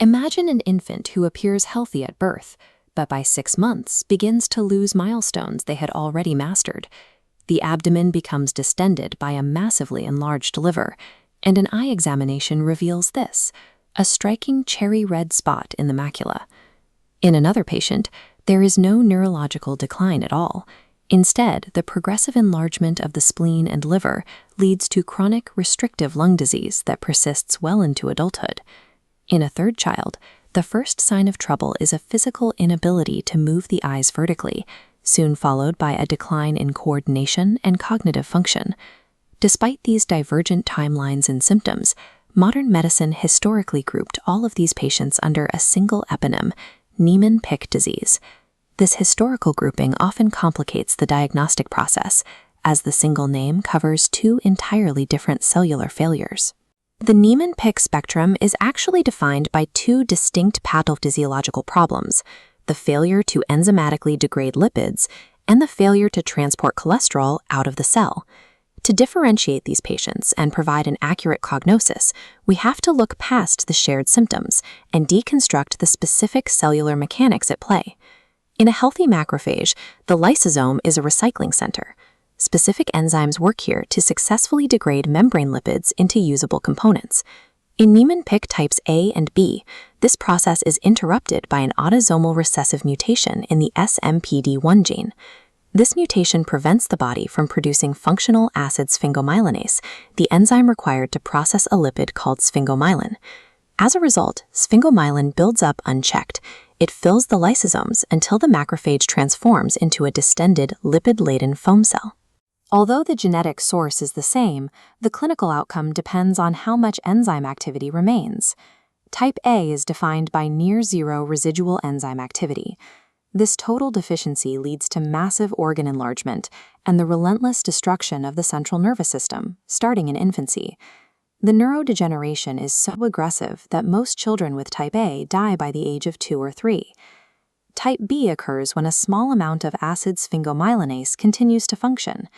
Imagine an infant who appears healthy at birth, but by 6 months begins to lose milestones they had already mastered. The abdomen becomes distended by a massively enlarged liver, and an eye examination reveals this, a striking cherry red spot in the macula. In another patient, there is no neurological decline at all. Instead, the progressive enlargement of the spleen and liver leads to chronic restrictive lung disease that persists well into adulthood. In a third child, the first sign of trouble is a physical inability to move the eyes vertically, soon followed by a decline in coordination and cognitive function. Despite these divergent timelines and symptoms, modern medicine historically grouped all of these patients under a single eponym, Niemann-Pick disease. This historical grouping often complicates the diagnostic process, as the single name covers two entirely different cellular failures. The Niemann-Pick spectrum is actually defined by two distinct pathophysiological problems: the failure to enzymatically degrade lipids and the failure to transport cholesterol out of the cell. To differentiate these patients and provide an accurate prognosis, we have to look past the shared symptoms and deconstruct the specific cellular mechanics at play. In a healthy macrophage, the lysosome is a recycling center. Specific enzymes work here to successfully degrade membrane lipids into usable components. In Niemann-Pick types A and B, this process is interrupted by an autosomal recessive mutation in the SMPD1 gene. This mutation prevents the body from producing functional acid sphingomyelinase, the enzyme required to process a lipid called sphingomyelin. As a result, sphingomyelin builds up unchecked. It fills the lysosomes until the macrophage transforms into a distended, lipid-laden foam cell. Although the genetic source is the same, the clinical outcome depends on how much enzyme activity remains. Type A is defined by near-zero residual enzyme activity. This total deficiency leads to massive organ enlargement and the relentless destruction of the central nervous system, starting in infancy. The neurodegeneration is so aggressive that most children with type A die by the age of 2 or 3. Type B occurs when a small amount of acid sphingomyelinase continues to function.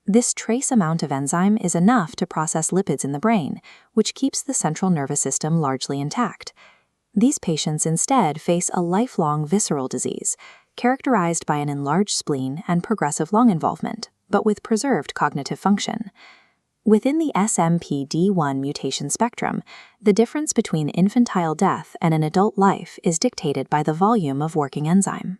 This trace amount of enzyme is enough to process lipids in the brain, which keeps the central nervous system largely intact. These patients instead face a lifelong visceral disease, characterized by an enlarged spleen and progressive lung involvement, but with preserved cognitive function. Within the SMPD1 mutation spectrum, the difference between infantile death and an adult life is dictated by the volume of working enzyme.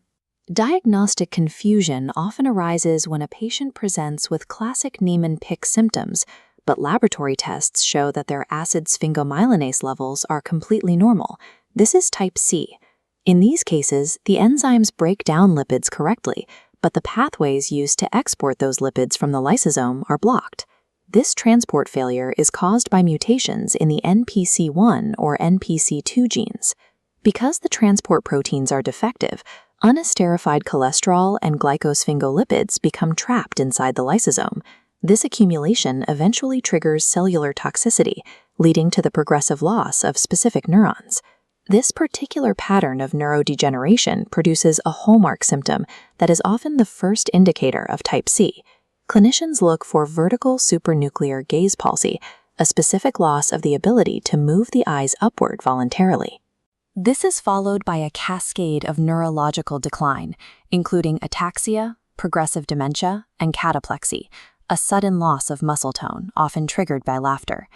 Diagnostic confusion often arises when a patient presents with classic Niemann-Pick symptoms, but laboratory tests show that their acid sphingomyelinase levels are completely normal. This is type C. In these cases, the enzymes break down lipids correctly, but the pathways used to export those lipids from the lysosome are blocked. This transport failure is caused by mutations in the NPC1 or NPC2 genes. Because the transport proteins are defective, unesterified cholesterol and glycosphingolipids become trapped inside the lysosome. This accumulation eventually triggers cellular toxicity, leading to the progressive loss of specific neurons. This particular pattern of neurodegeneration produces a hallmark symptom that is often the first indicator of type C. Clinicians look for vertical supranuclear gaze palsy, a specific loss of the ability to move the eyes upward voluntarily. This is followed by a cascade of neurological decline, including ataxia, progressive dementia, and cataplexy, a sudden loss of muscle tone, often triggered by laughter.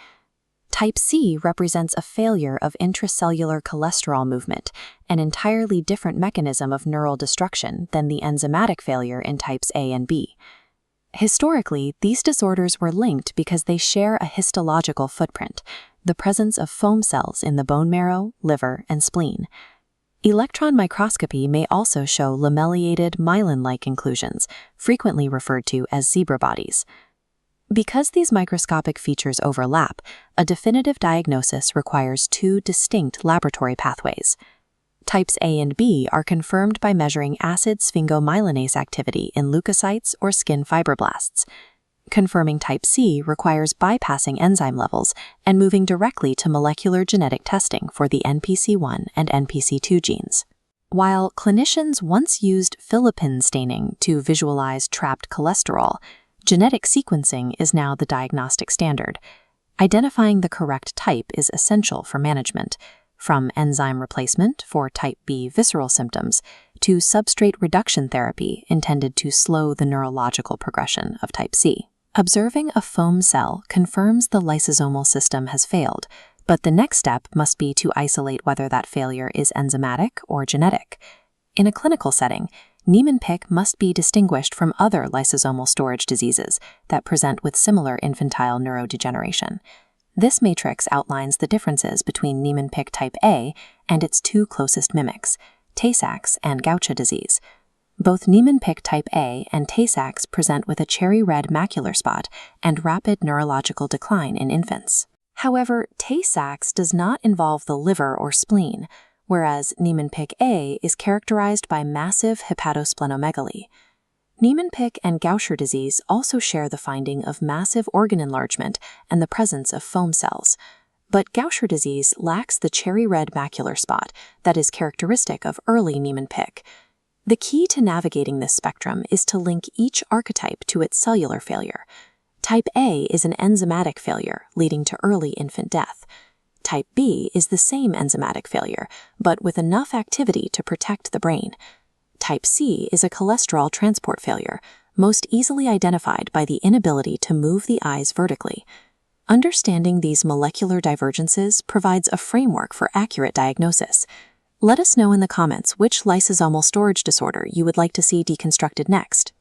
Type C represents a failure of intracellular cholesterol movement, an entirely different mechanism of neural destruction than the enzymatic failure in types A and B. Historically, these disorders were linked because they share a histological footprint, the presence of foam cells in the bone marrow, liver, and spleen. Electron microscopy may also show lamellated myelin-like inclusions, frequently referred to as zebra bodies. Because these microscopic features overlap, a definitive diagnosis requires two distinct laboratory pathways. Types A and B are confirmed by measuring acid sphingomyelinase activity in leukocytes or skin fibroblasts. Confirming type C requires bypassing enzyme levels and moving directly to molecular genetic testing for the NPC1 and NPC2 genes. While clinicians once used Philippine staining to visualize trapped cholesterol, genetic sequencing is now the diagnostic standard. Identifying the correct type is essential for management. from enzyme replacement for type B visceral symptoms to substrate reduction therapy intended to slow the neurological progression of type C. Observing a foam cell confirms the lysosomal system has failed, but the next step must be to isolate whether that failure is enzymatic or genetic. In a clinical setting, Niemann-Pick must be distinguished from other lysosomal storage diseases that present with similar infantile neurodegeneration. This matrix outlines the differences between Niemann-Pick type A and its two closest mimics, Tay-Sachs and Gaucher disease. Both Niemann-Pick type A and Tay-Sachs present with a cherry red macular spot and rapid neurological decline in infants. However, Tay-Sachs does not involve the liver or spleen, whereas Niemann-Pick A is characterized by massive hepatosplenomegaly. Niemann-Pick and Gaucher disease also share the finding of massive organ enlargement and the presence of foam cells, but Gaucher disease lacks the cherry red macular spot that is characteristic of early Niemann-Pick. The key to navigating this spectrum is to link each archetype to its cellular failure. Type A is an enzymatic failure leading to early infant death. Type B is the same enzymatic failure, but with enough activity to protect the brain. Type C is a cholesterol transport failure, most easily identified by the inability to move the eyes vertically. Understanding these molecular divergences provides a framework for accurate diagnosis. Let us know in the comments which lysosomal storage disorder you would like to see deconstructed next.